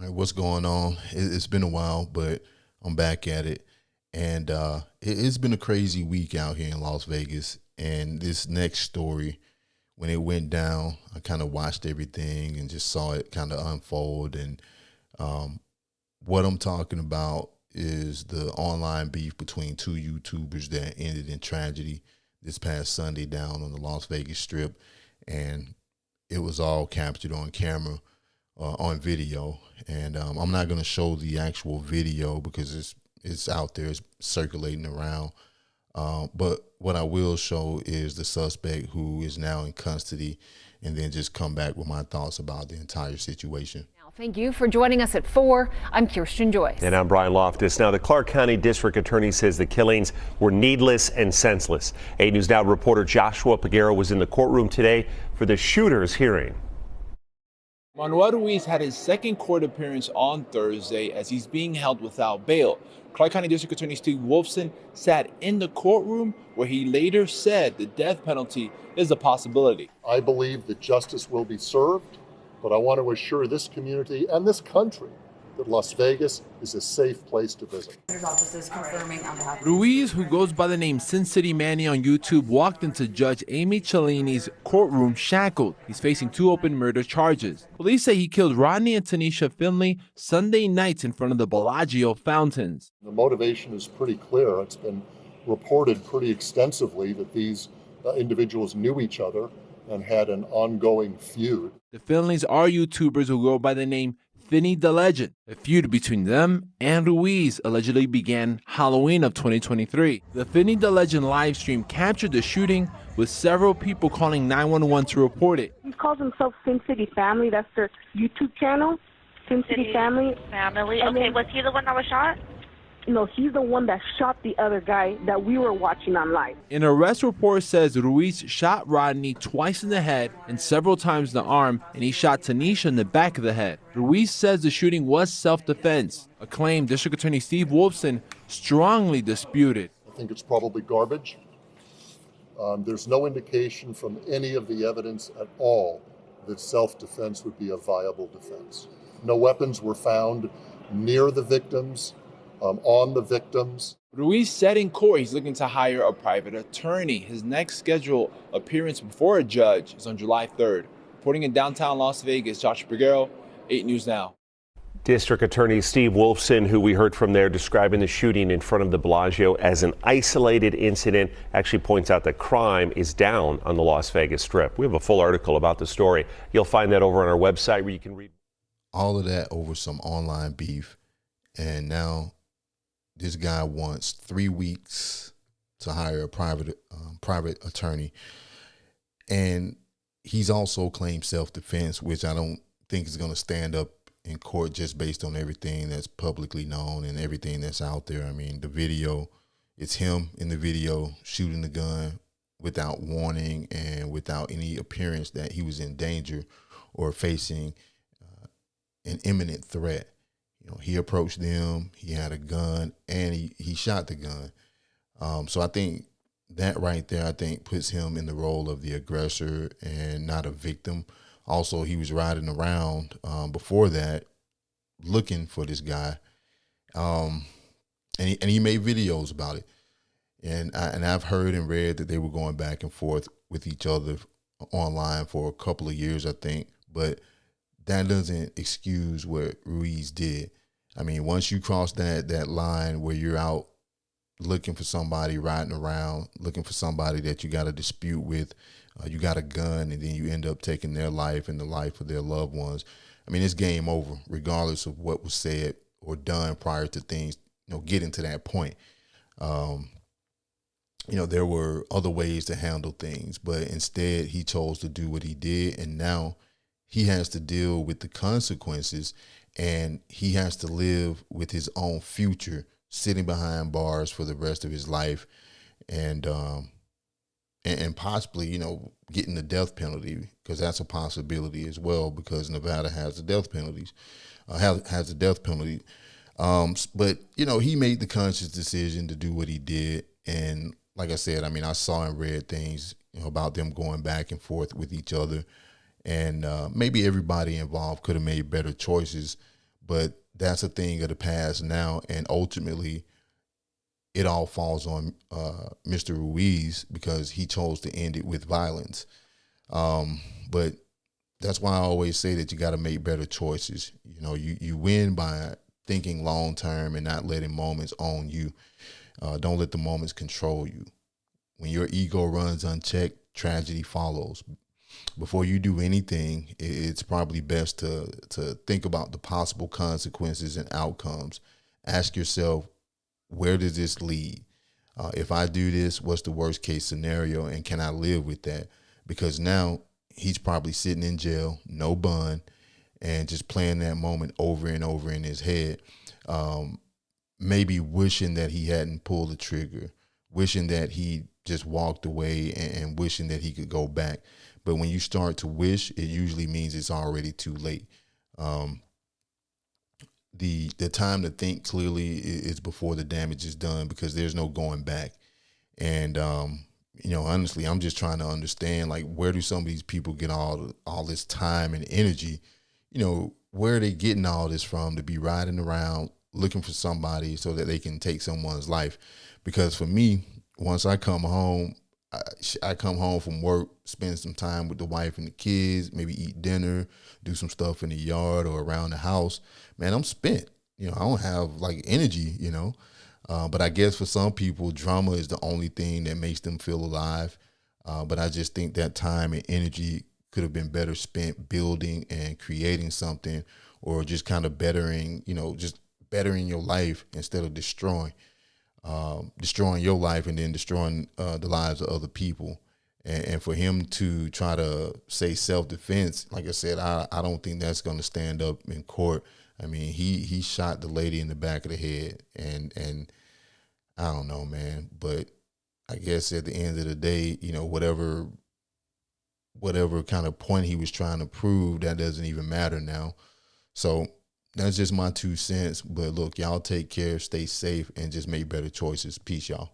All right, what's going on? It's been a while, but I'm back at it. And it's been a crazy week out here in Las Vegas. And this next story, when it went down, I kind of watched everything and just saw it kind of unfold. And what I'm talking about is the online beef between two YouTubers that ended in tragedy this past Sunday down on the Las Vegas Strip. And it was all captured on camera, on video. And I'm not going to show the actual video because it's out there, it's circulating around. But what I will show is the suspect who is now in custody, and then just come back with my thoughts about the entire situation. Thank you for joining us at 4. I'm Kirsten Joyce. And I'm Brian Loftus. Now, the Clark County District Attorney says the killings were needless and senseless. 8 News Now reporter Joshua Peguero was in the courtroom today for the shooter's hearing. Manuel Ruiz had his second court appearance on Thursday as he's being held without bail. Clark County District Attorney Steve Wolfson sat in the courtroom where he later said the death penalty is a possibility. I believe that justice will be served, but I want to assure this community and this country that Las Vegas is a safe place to visit. Ruiz, who goes by the name City Manny on YouTube, walked into Judge Amy Cellini's courtroom shackled. He's facing 2 open murder charges. Police say he killed Rodney and Tanisha Finley Sunday nights in front of the Bellagio fountains. The motivation is pretty clear. It's been reported pretty extensively that these individuals knew each other and had an ongoing feud. The Finleys are YouTubers who go by the name Finny Da Legend. A feud between them and Ruiz allegedly began Halloween of 2023. The Finny Da Legend live stream captured the shooting, with several people calling 911 to report it. He calls himself Sin City Family. That's their YouTube channel, Sin City Family. Okay, was he the one that was shot? No, he's the one that shot the other guy that we were watching on live. An arrest report says Ruiz shot Rodney twice in the head and several times in the arm, and he shot Tanisha in the back of the head. Ruiz says the shooting was self-defense, a claim District Attorney Steve Wolfson strongly disputed. I think it's probably garbage. There's no indication from any of the evidence at all that self-defense would be a viable defense. No weapons were found near the victims. On the victims. Ruiz said in court he's looking to hire a private attorney. His next scheduled appearance before a judge is on July 3rd. Reporting in downtown Las Vegas, Joshua Peguero, 8 News Now. District Attorney Steve Wolfson, who we heard from there, describing the shooting in front of the Bellagio as an isolated incident, actually points out that crime is down on the Las Vegas Strip. We have a full article about the story. You'll find that over on our website where you can read. All of that over some online beef, and now this guy wants 3 weeks to hire a private attorney. And he's also claimed self-defense, which I don't think is going to stand up in court just based on everything that's publicly known and everything that's out there. I mean, the video, it's him in the video shooting the gun without warning and without any appearance that he was in danger or facing an imminent threat. You know, he approached them, he had a gun, and he shot the gun. So I think that right there, I think, puts him in the role of the aggressor and not a victim. Also, he was riding around before that looking for this guy. And he made videos about it. And I've heard and read that they were going back and forth with each other online for a couple of years, I think. But that doesn't excuse what Ruiz did. I mean, once you cross that line where you're out looking for somebody, riding around, looking for somebody that you got a dispute with, you got a gun, and then you end up taking their life and the life of their loved ones. I mean, it's game over, regardless of what was said or done prior to things, getting to that point. There were other ways to handle things, but instead he chose to do what he did, and now he has to deal with the consequences, and he has to live with his own future, sitting behind bars for the rest of his life, and possibly, getting the death penalty, because that's a possibility as well, because Nevada has the death penalties, has the death penalty. But he made the conscious decision to do what he did, and like I said, I mean, I saw and read things about them going back and forth with each other. And maybe everybody involved could have made better choices, But that's a thing of the past now, and ultimately, it all falls on Mr. Ruiz because he chose to end it with violence. But that's why I always say that you got to make better choices. You know, you win by thinking long term and not letting moments own you. Don't let the moments control you. When your ego runs unchecked, tragedy follows. Before you do anything, it's probably best to think about the possible consequences and outcomes. Ask yourself, where does this lead? If I do this, what's the worst case scenario, and can I live with that? Because now he's probably sitting in jail, no bond, and just playing that moment over and over in his head. Maybe wishing that he hadn't pulled the trigger, wishing that he just walked away, and wishing that he could go back. But when you start to wish, it usually means it's already too late. The time to think clearly is before the damage is done, because there's no going back. And honestly, I'm just trying to understand, like, where do some of these people get all this time and energy? Where are they getting all this from to be riding around looking for somebody so that they can take someone's life? Because for me, once I come home, I come home from work, spend some time with the wife and the kids, maybe eat dinner, do some stuff in the yard or around the house. Man, I'm spent. I don't have like energy, but I guess for some people, drama is the only thing that makes them feel alive. But I just think that time and energy could have been better spent building and creating something, or just kind of bettering your life instead of destroying your life and then destroying the lives of other people. And for him to try to say self-defense, like I said, I don't think that's going to stand up in court. I mean, he shot the lady in the back of the head, and I don't know, man. But I guess at the end of the day, whatever kind of point he was trying to prove, that doesn't even matter now. So that's just my 2 cents. But look, y'all take care, stay safe, and just make better choices. Peace, y'all.